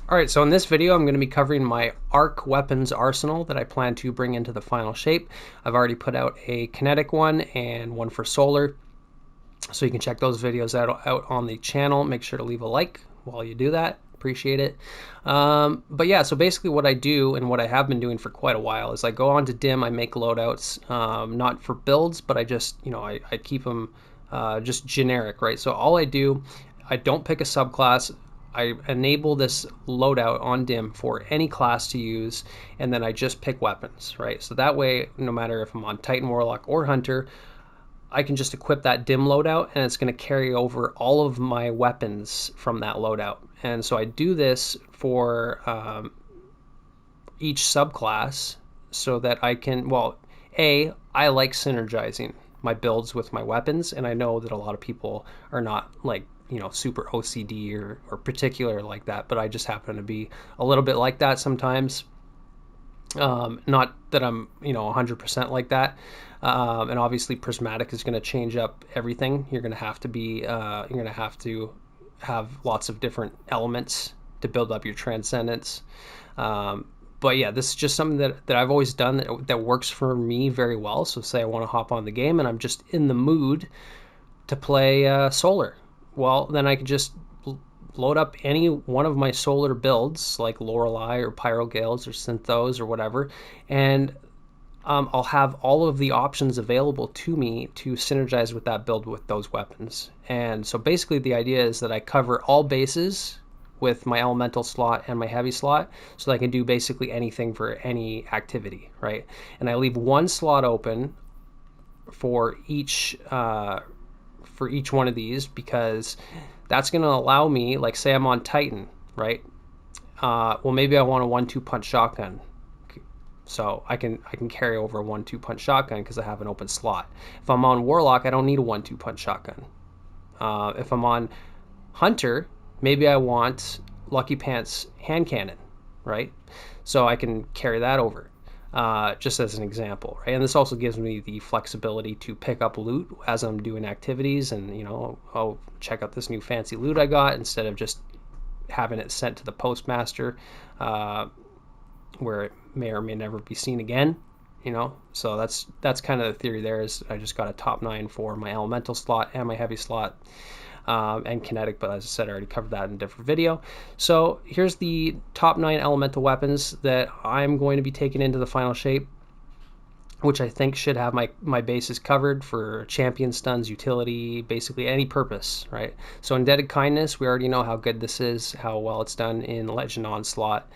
Alright, so in this video I'm going to be covering my arc weapons arsenal that I plan to bring into the final shape. I've already put out a kinetic one and one for solar, so you can check those videos out on the channel. Make sure to leave a like while you do that. Appreciate it. But yeah, so basically what I do and what I have been doing for quite a while is I go on to dim, I make loadouts, not for builds, but I just, I keep them just generic, right? So all I do, I don't pick a subclass. I enable this loadout on dim for any class to use, and then I just pick weapons, right? So that way, no matter if I'm on Titan, Warlock, or Hunter, I can just equip that dim loadout and it's going to carry over all of my weapons from that loadout. And so I do this for each subclass so that I can, well, I like synergizing my builds with my weapons, and I know that a lot of people are not like, super OCD or particular like that, but I just happen to be a little bit like that sometimes. Not that I'm, 100% like that. And obviously prismatic is going to change up everything. You're going to have to be, you're going to have lots of different elements to build up your transcendence. But yeah, this is just something that I've always done that works for me very well. So say I want to hop on the game and I'm just in the mood to play solar. Well, then I can just load up any one of my solar builds like Lorelei or Pyrogales or Synthos or whatever, and I'll have all of the options available to me to synergize with that build with those weapons. And so basically the idea is that I cover all bases with my elemental slot and my heavy slot, so that I can do basically anything for any activity, right? And I leave one slot open for each one of these, because that's going to allow me, like say I'm on Titan, right? Well, maybe I want a 1-2 punch shotgun, so I can carry over a 1-2 punch shotgun because I have an open slot. If I'm on Warlock, I don't need a 1-2 punch shotgun. If I'm on Hunter, maybe I want Lucky Pants hand cannon, right? So I can carry that over. Just as an example, right? And this also gives me the flexibility to pick up loot as I'm doing activities, and oh, check out this new fancy loot I got, instead of just having it sent to the postmaster, where it may or may never be seen again. So that's kind of the theory there. Is I just got a top 9 for my elemental slot and my heavy slot. And kinetic, but as I said, I already covered that in a different video. So here's the top 9 elemental weapons that I'm going to be taking into the final shape, which I think should have my bases covered for champion stuns, utility, basically any purpose, right? So Indebted Kindness, we already know how good this is, how well it's done in Legend Onslaught.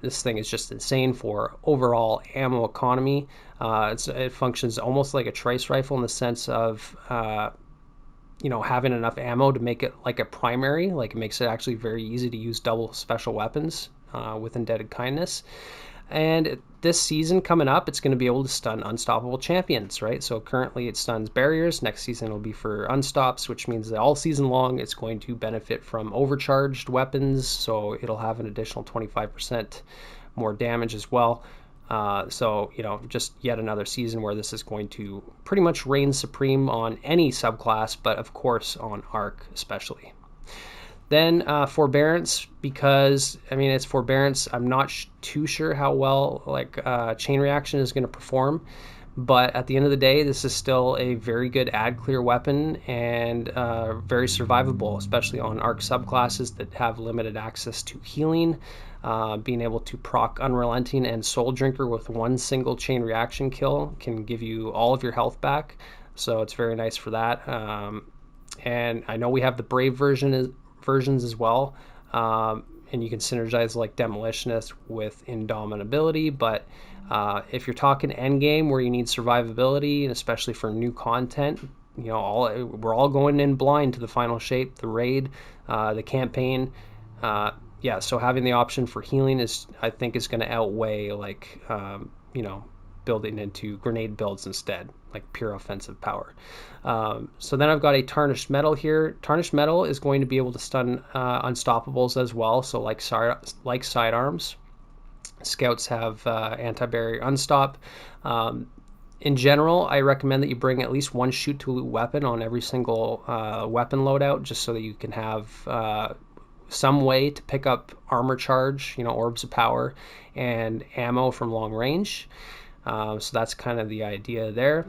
This thing is just insane for overall ammo economy. It functions almost like a trace rifle in the sense of having enough ammo to make it like a primary. Like, it makes it actually very easy to use double special weapons with Indebted Kindness. And this season coming up, it's going to be able to stun unstoppable champions, right? So currently it stuns barriers. Next season it'll be for unstops, which means that all season long it's going to benefit from overcharged weapons. So it'll have an additional 25% more damage as well. So just yet another season where this is going to pretty much reign supreme on any subclass, but of course on Arc especially. Then Forbearance, because it's Forbearance. I'm not too sure how well Chain Reaction is going to perform, but at the end of the day, this is still a very good ad clear weapon, and very survivable, especially on Arc subclasses that have limited access to healing. Being able to proc Unrelenting and Soul Drinker with one single chain reaction kill can give you all of your health back, so it's very nice for that. And I know we have the Brave versions as well, and you can synergize like Demolitionist with Indomitability, but if you're talking endgame where you need survivability, and especially for new content, we're all going in blind to the final shape, the raid, the campaign. So having the option for healing I think is going to outweigh building into grenade builds instead, like pure offensive power. So then I've got a Tarnished Metal here. Tarnished Metal is going to be able to stun unstoppables as well. So like sidearms, Scouts have anti-barrier unstop. In general, I recommend that you bring at least one shoot to loot weapon on every single weapon loadout, just so that you can have some way to pick up armor charge, orbs of power and ammo from long range. So that's kind of the idea there.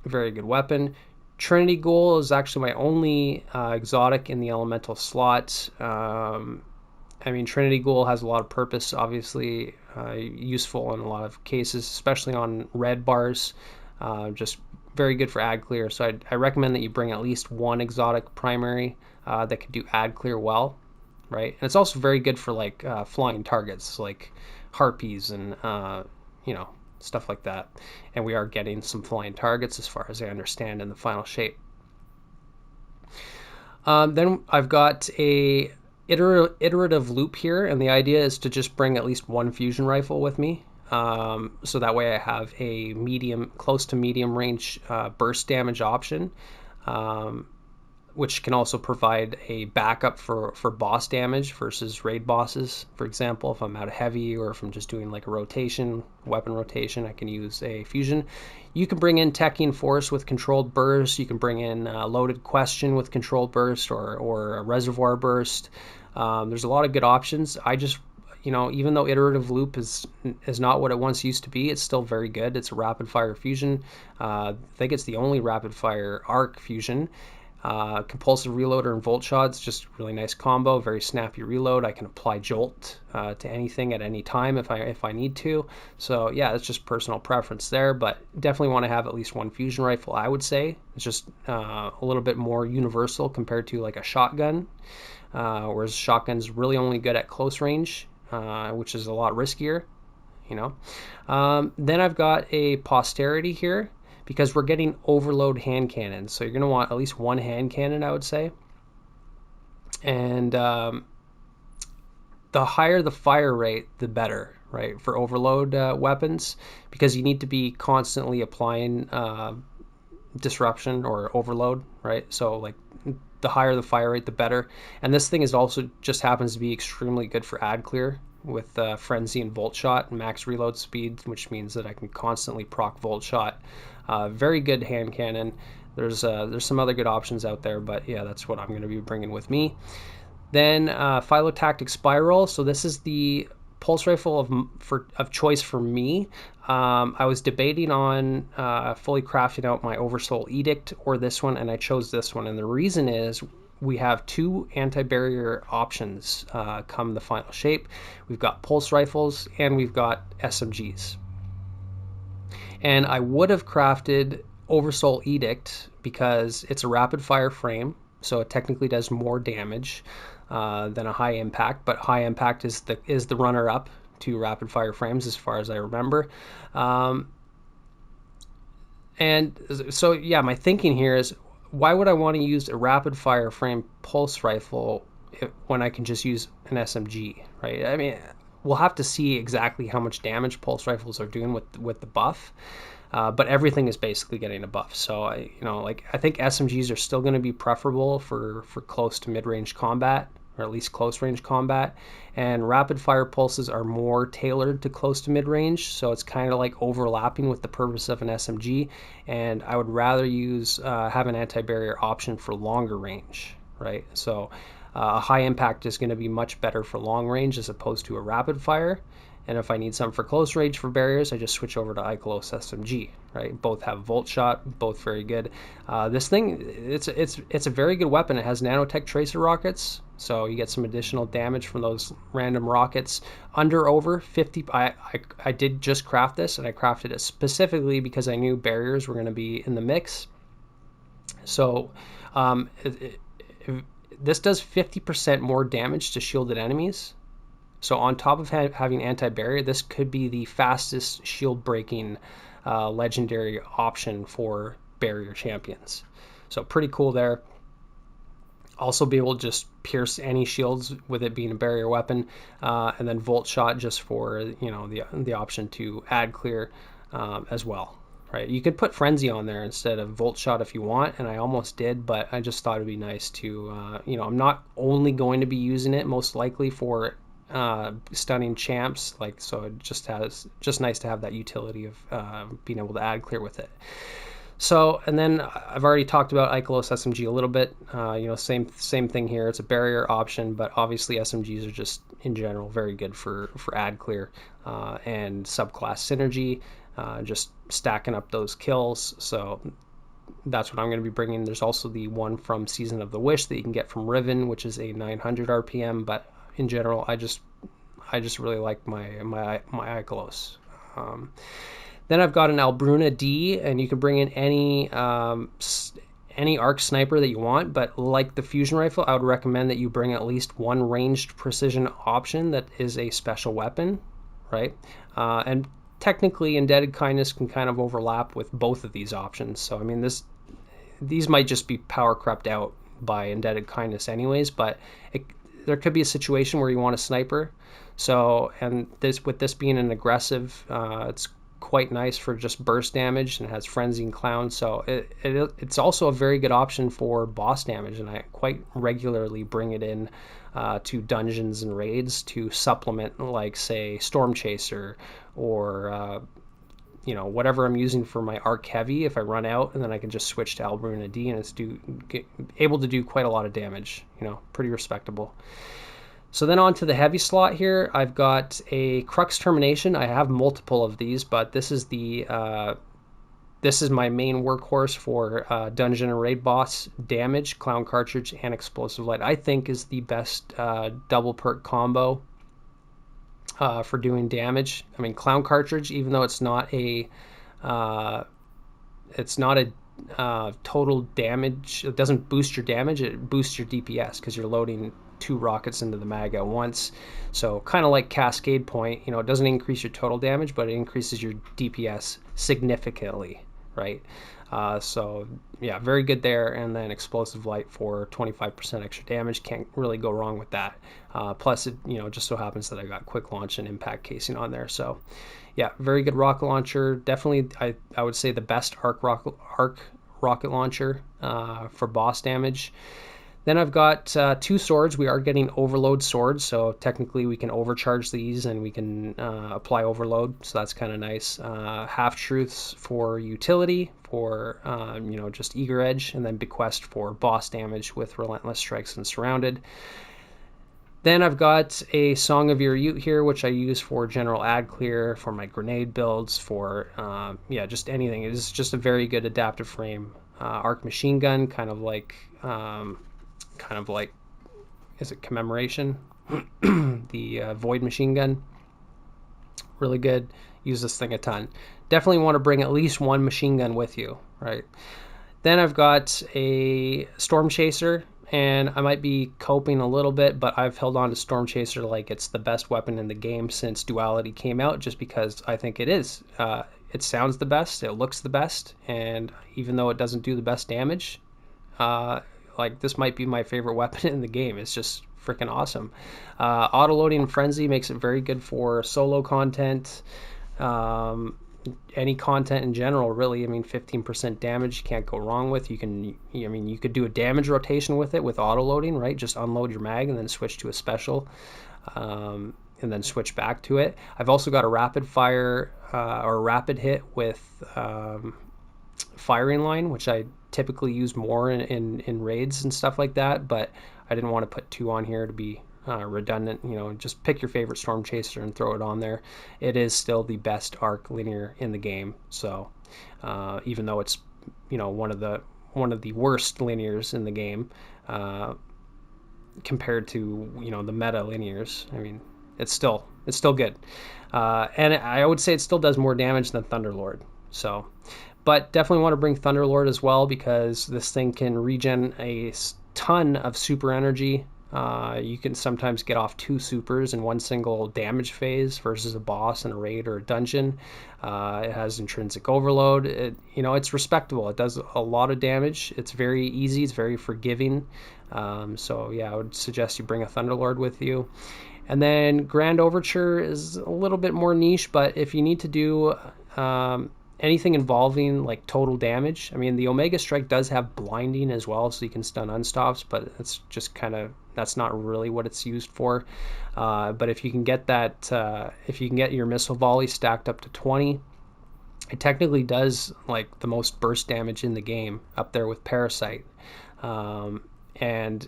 Very good weapon. Trinity Ghoul is actually my only exotic in the elemental slot. Trinity Ghoul has a lot of purpose, obviously useful in a lot of cases, especially on red bars. Just very good for ad clear. So I recommend that you bring at least one exotic primary that can do ad clear well, right? And it's also very good for like flying targets, like harpies and stuff like that. And we are getting some flying targets as far as I understand in the final shape. Then I've got a iterative loop here, and the idea is to just bring at least one fusion rifle with me. So that way I have a close to medium range burst damage option, which can also provide a backup for boss damage versus raid bosses. For example, if I'm out of heavy or if I'm just doing like a weapon rotation, I can use a fusion. You can bring in Techie Force with controlled burst. You can bring in Loaded Question with controlled burst or a reservoir burst. There's a lot of good options. I just, even though iterative loop is not what it once used to be, it's still very good. It's a rapid fire fusion. I think it's the only rapid fire arc fusion. Compulsive reloader and volt shots, just really nice combo, very snappy reload. I can apply jolt to anything at any time if I need to. So yeah, it's just personal preference there, but definitely want to have at least one fusion rifle, I would say. It's just a little bit more universal compared to like a shotgun, whereas shotgun's really only good at close range, which is a lot riskier, Then I've got a posterity here, because we're getting overload hand cannons. So you're going to want at least one hand cannon, I would say. And the higher the fire rate, the better, right, for overload weapons, because you need to be constantly applying disruption or overload, right? So like the higher the fire rate, the better. And this thing is also just happens to be extremely good for ad clear with frenzy and volt shot and max reload speed, which means that I can constantly proc volt shot. Very good hand cannon. There's some other good options out there, but yeah, that's what I'm going to be bringing with me. Then Phylotactic Spiral. So this is the pulse rifle of choice for me. I was debating on fully crafting out my Oversoul Edict or this one, and I chose this one. And the reason is we have two anti-barrier options come the final shape. We've got pulse rifles and we've got SMGs. And I would have crafted Oversoul Edict because it's a rapid fire frame, so it technically does more damage than a high impact, but high impact is the runner-up to rapid fire frames as far as I remember. And so yeah, my thinking here is, why would I want to use a rapid fire frame pulse rifle when I can just use an SMG, right? I mean, we'll have to see exactly how much damage pulse rifles are doing with the buff, but everything is basically getting a buff. So I think SMGs are still going to be preferable for close to mid-range combat, or at least close range combat, and rapid fire pulses are more tailored to close to mid-range, so it's kind of like overlapping with the purpose of an SMG, and I would rather have an anti-barrier option for longer range, right? So a high impact is going to be much better for long range as opposed to a rapid fire. And if I need something for close range for barriers, I just switch over to Ikelos SMG, right? Both have volt shot, both very good. This thing, it's a very good weapon. It has nanotech tracer rockets, so you get some additional damage from those random rockets. Over 50, I did just craft this, and I crafted it specifically because I knew barriers were going to be in the mix. So this does 50% more damage to shielded enemies. So on top of having anti-barrier, this could be the fastest shield breaking legendary option for barrier champions. So pretty cool there. Also be able to just pierce any shields with it being a barrier weapon, and then volt shot just for the option to add clear as well. Right, you could put frenzy on there instead of volt shot if you want, and I almost did, but I just thought it'd be nice to I'm not only going to be using it most likely for stunning champs, so it just nice to have that utility of being able to add clear with it. So, and then I've already talked about Ikelos SMG a little bit. Same thing here. It's a barrier option, but obviously SMGs are just in general very good for ad clear and subclass synergy, just stacking up those kills. So that's what I'm going to be bringing. There's also the one from Season of the Wish that you can get from Riven, which is a 900 RPM. But in general, I just really like my Ikelos. Then I've got an Albruna D, and you can bring in any arc sniper that you want, but like the fusion rifle, I would recommend that you bring at least one ranged precision option that is a special weapon, right? And technically, Indebted Kindness can kind of overlap with both of these options. So I mean, these might just be power crept out by Indebted Kindness anyways, but there could be a situation where you want a sniper. So, and with this being an aggressive, it's quite nice for just burst damage, and has Frenzy and Clown, so it's also a very good option for boss damage, and I quite regularly bring it in to dungeons and raids to supplement, like, say, Storm Chaser, or whatever I'm using for my arc heavy. If I run out, and then I can just switch to Albruna D, and it's able to do quite a lot of damage, pretty respectable. So then on to the heavy slot here, I've got a Crux Termination. I have multiple of these, but this is my main workhorse for dungeon and raid boss damage. Clown Cartridge and Explosive Light, I think, is the best double perk combo for doing damage. I mean, Clown Cartridge, even though it's not a total damage, it doesn't boost your damage, it boosts your DPS because you're loading 2 rockets into the mag at once. So kind of like Cascade Point, it doesn't increase your total damage, but it increases your DPS significantly, right? So yeah, very good there. And then Explosive Light for 25% extra damage, can't really go wrong with that. Plus it just so happens that I got Quick Launch and Impact Casing on there. So yeah, very good rocket launcher. Definitely, I would say the best arc rocket launcher for boss damage. Then I've got 2 swords. We are getting overload swords, so technically we can overcharge these and we can apply overload, so that's kind of nice. Half Truths for utility, for just Eager Edge, and then Bequest for boss damage with Relentless Strikes and Surrounded. Then I've got a Song of Your Ute here, which I use for general ad clear, for my grenade builds, for just anything. It is just a very good adaptive frame. Arc Machine Gun, kind of like is it Commemoration? The Void Machine Gun, really good. Use this thing a ton. Definitely want to bring at least one machine gun with you, right? Then I've got a Storm Chaser, and I might be coping a little bit, but I've held on to Storm Chaser like it's the best weapon in the game since Duality came out, just because I think it is. It sounds the best, it looks the best, and even though it doesn't do the best damage, this might be my favorite weapon in the game. It's just freaking awesome. Auto-loading and Frenzy makes it very good for solo content, any content in general, really. I mean, 15% damage, you can't go wrong with. You could do a damage rotation with it with auto-loading, right? Just unload your mag and then switch to a special, and then switch back to it. I've also got a rapid fire or rapid hit with firing line, which I typically use more in raids and stuff like that, but I didn't want to put 2 on here to be redundant. Just pick your favorite Storm Chaser and throw it on there. It is still the best arc linear in the game, so even though it's one of the worst linears in the game compared to the meta linears, I mean, it's still good, and I would say it still does more damage than Thunderlord. So, but definitely want to bring Thunderlord as well, because this thing can regen a ton of super energy. You can sometimes get off 2 supers in one single damage phase versus a boss in a raid or a dungeon. It has intrinsic overload. It's respectable. It does a lot of damage. It's very easy. It's very forgiving. So yeah, I would suggest you bring a Thunderlord with you. And then Grand Overture is a little bit more niche, but if you need to do anything involving like total damage, I mean, the Omega Strike does have blinding as well, so you can stun unstops, but it's just that's not really what it's used for. But if you can get that, if you can get your missile volley stacked up to 20, It technically does like the most burst damage in the game, up there with Parasite. And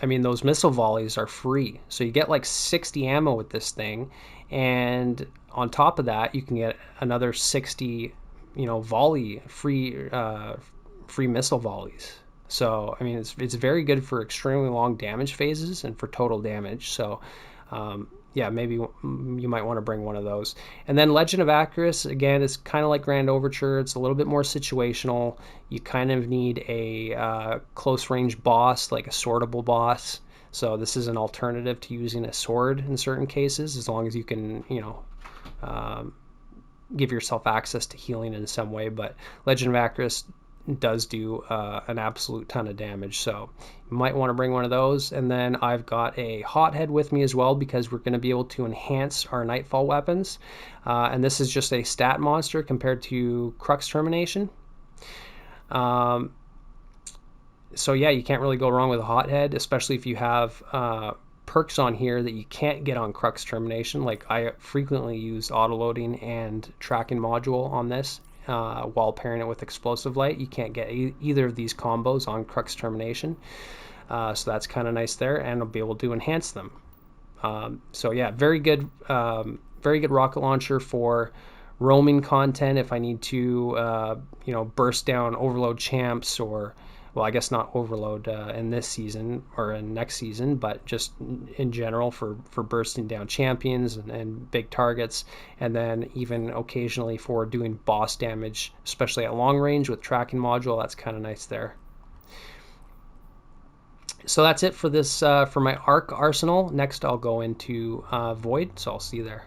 I mean, those missile volleys are free, so you get like 60 ammo with this thing, and on top of that, you can get another 60, volley free missile volleys. So I mean, it's very good for extremely long damage phases and for total damage. So yeah, maybe you might want to bring one of those. And then Legend of Acris, again, is kind of like Grand Overture. It's a little bit more situational. You kind of need a close range boss, like a swordable boss. So this is an alternative to using a sword in certain cases, as long as you can, give yourself access to healing in some way. But Legend of Acris does do an absolute ton of damage, so you might want to bring one of those. And then I've got a hothead with me as well, because we're going to be able to enhance our nightfall weapons, and this is just a stat monster compared to Crux Termination. So yeah, you can't really go wrong with a hothead, especially if you have perks on here that you can't get on Crux Termination. Like I frequently use autoloading and tracking module on this, while pairing it with explosive light. You can't get either of these combos on Crux Termination, so that's kind of nice there, and I'll be able to enhance them. So yeah, very good rocket launcher for roaming content. If I need to burst down overload champs, or well, I guess not overload in this season or in next season, but just in general for bursting down champions and big targets, and then even occasionally for doing boss damage, especially at long range with tracking module. That's kind of nice there. So that's it for this for my Arc arsenal. Next I'll go into Void, so I'll see you there.